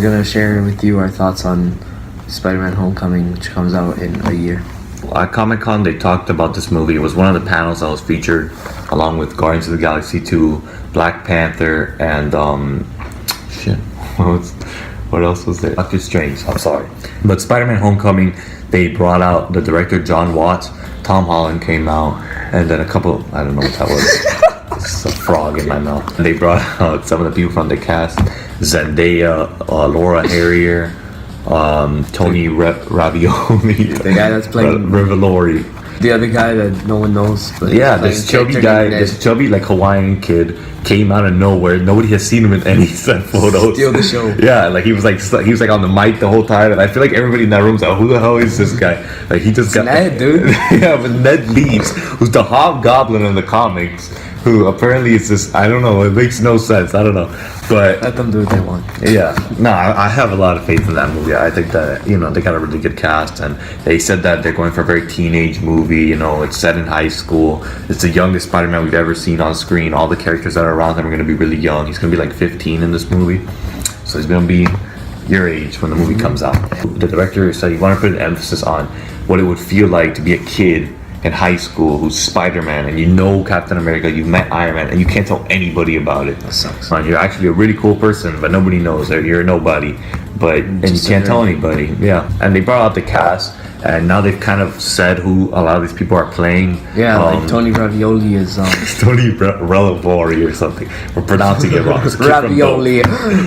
we're gonna share with you our thoughts on Spider-Man: Homecoming, which comes out in a year. At Comic-Con, they talked about this movie. It was one of the panels that was featured, along with Guardians of the Galaxy 2, Black Panther, and what else was there? Doctor Strange. I'm sorry, but Spider-Man: Homecoming, they brought out the director John Watts. Tom Holland came out, and then a couple. I don't know what that was. It's a frog in my mouth. They brought out some of the people from the cast: Zendaya, Laura Harrier, Tony Ravioli, The guy that's playing Rivalori. the other guy that no one knows. But Yeah, this chubby guy, this chubby like Hawaiian kid came out of nowhere. Nobody has seen him in any set photos. Steal the show. Yeah, like he was like on the mic the whole time, and I feel like everybody in that room's like, who the hell is this guy? Like he just got Ned, dude. Yeah, but Ned Leeds, who's the Hobgoblin in the comics, who apparently is just, I don't know, it makes no sense. I don't know, but Let them do what they want. yeah, no, I have a lot of faith in that movie. I think that, they got a really good cast, and they said that they're going for a very teenage movie. It's set in high school. It's the youngest Spider-Man we've ever seen on screen. All the characters that are around him are going to be really young. He's going to be like 15 in this movie, so he's going to be your age when the movie comes out. The director said he wanted to put an emphasis on what it would feel like to be a kid in high school who's Spider-Man, and Captain America, you've met Iron Man, and you can't tell anybody about it. That sucks. You're actually a really cool person, but nobody knows that you're a nobody. And you can't tell anybody. Yeah. And they brought out the cast, and now they've kind of said who a lot of these people are playing. Yeah, like Tony Ravioli is Tony Revolori or something. We're pronouncing it wrong.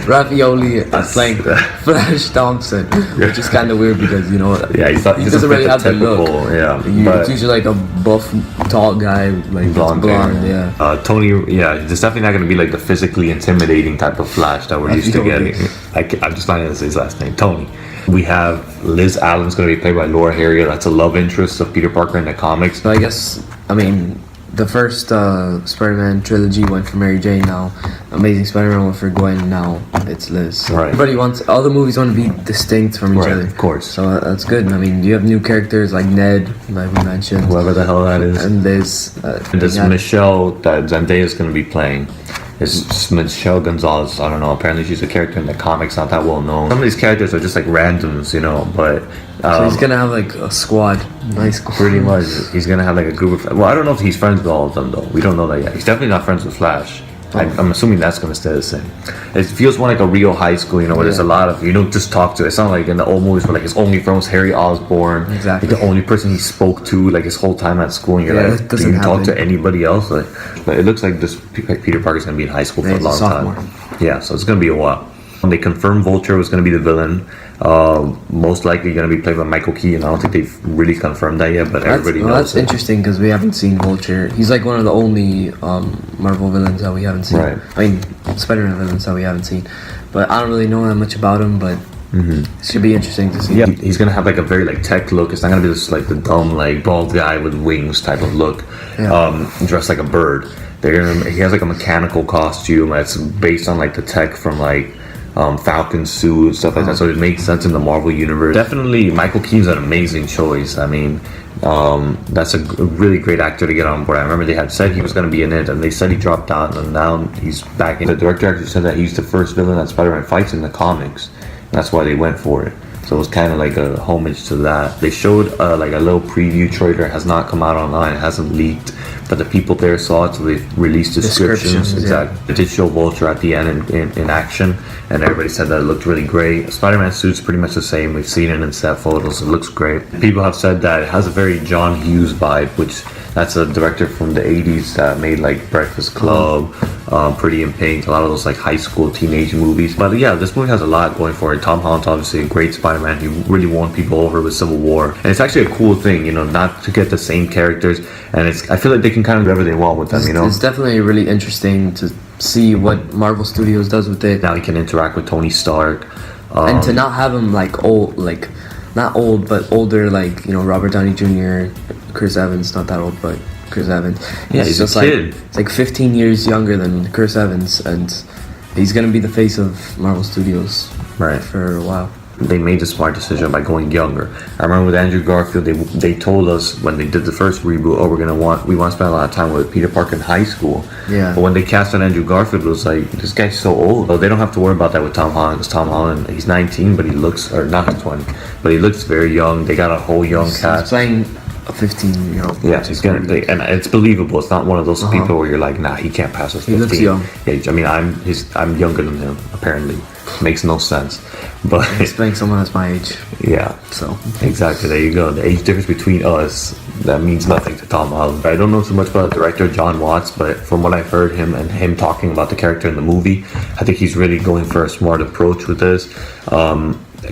Ravioli is playing Flash Thompson, which is kind of weird because Yeah, he doesn't really have the look. Yeah, It's usually like a buff, tall guy, like blonde. Yeah. Tony, it's definitely not going to be like the physically intimidating type of Flash that we're used to getting. I'm just finding his last name, Tony. We have Liz Allen's going to be played by Laura Harrier. That's a love interest of Peter Parker in the comics. So I guess, the first Spider-Man trilogy went for Mary Jane. Now Amazing Spider-Man went for Gwen. Now it's Liz. So right. Everybody wants, all the movies want to be distinct from each other. Of course. So that's good. You have new characters like Ned, like we mentioned. Whoever the hell that is. And Liz. Michelle that Zendaya is going to be playing. It's Michelle Gonzalez. I don't know. Apparently, she's a character in the comics, not that well known. Some of these characters are just like randoms, but. So he's gonna have like a squad, nice squad. Pretty much, he's gonna have like a group of. Well, I don't know if he's friends with all of them though. We don't know that yet. He's definitely not friends with Flash. I'm assuming that's gonna stay the same. It feels more like a real high school, where there's a lot of, you don't just talk to. It's not like in the old movies where like his only friend was Harry Osborn. Exactly. Like the only person he spoke to like his whole time at school, and you're like, do you talk to anybody else? But it looks like this Peter Parker's gonna be in high school for a long time. Yeah, so it's gonna be a while. They confirmed Vulture was going to be the villain. Most likely going to be played by Michael Keaton. I don't think they've really confirmed that yet, but everybody knows. That's interesting because we haven't seen Vulture. He's like one of the only Marvel villains that we haven't seen. Right. Spider-Man villains that we haven't seen. But I don't really know that much about him, but it should be interesting to see. Yeah, he's going to have like a very like tech look. It's not going to be just like the dumb like bald guy with wings type of look, dressed like a bird. He has like a mechanical costume that's based on like the tech from like Falcon suit and stuff like that, so it makes sense in the Marvel universe. Definitely Michael Keaton's an amazing choice. That's a really great actor to get on board. I remember they had said he was going to be in it, and they said he dropped out, and now he's back in. The director actually said that he's the first villain that Spider-Man fights in the comics, and that's why they went for it. So it was kind of like a homage to that. They showed like a little preview trailer. It has not come out online. It hasn't leaked, but the people there saw it, so they released descriptions. Exactly. They did show Vulture at the end in action, and everybody said that it looked really great. Spider-Man suit's pretty much the same. We've seen it in set photos. It looks great. People have said that it has a very John Hughes vibe, which that's a director from the 80s that made like Breakfast Club, Pretty in Pink, a lot of those like high school teenage movies. But yeah, this movie has a lot going for it. Tom Holland's obviously a great Spider-Man. He really won people over with Civil War, and it's actually a cool thing, not to get the same characters. And I feel like they can kind of do whatever they want with them. It's definitely really interesting to see what Marvel Studios does with it. Now he can interact with Tony Stark, and to not have him like old, like not old but older, like Robert Downey Jr., Chris Evans, not that old, but Chris Evans. He's just a kid. It's like 15 years younger than Chris Evans, and he's gonna be the face of Marvel Studios, right, for a while. they made the smart decision by going younger. I remember with Andrew Garfield, they told us when they did the first reboot, oh, we want to spend a lot of time with Peter Parker in high school. Yeah. But when they casted Andrew Garfield, it was like, this guy's so old. But they don't have to worry about that with Tom Holland, because Tom Holland, he's 19, but he looks, or not 20, but he looks very young. They got a whole young He's cast. playing a 15-year-old. Yeah, he's gonna be, and it's believable. It's not one of those people where you're like, nah, he can't pass us 15. He looks young. Yeah, I mean, I'm younger than him. Apparently, makes no sense. But He's playing someone that's my age. yeah, So exactly. There you go. The age difference between us, that means nothing to Tom Holland. I don't know too much about the director John Watts, but from what I've heard him talking about the character in the movie, I think he's really going for a smart approach with this.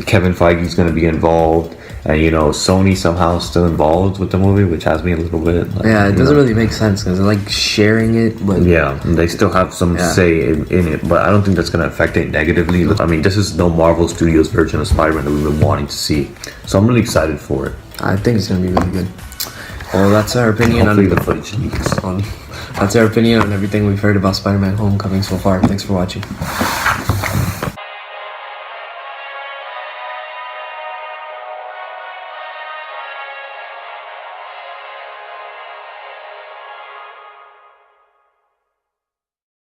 Kevin Feige's going to be involved. And Sony somehow still involved with the movie, which has me a little bit. Like, yeah, it doesn't really make sense because they're like sharing it. But yeah, and they still have some say in it, but I don't think that's going to affect it negatively. I mean, this is no Marvel Studios version of Spider-Man that we've been wanting to see, so I'm really excited for it. I think it's gonna be really good. Well, that's our opinion Hopefully on the footage leaks. That's our opinion on everything we've heard about Spider-Man: Homecoming so far. Thanks for watching.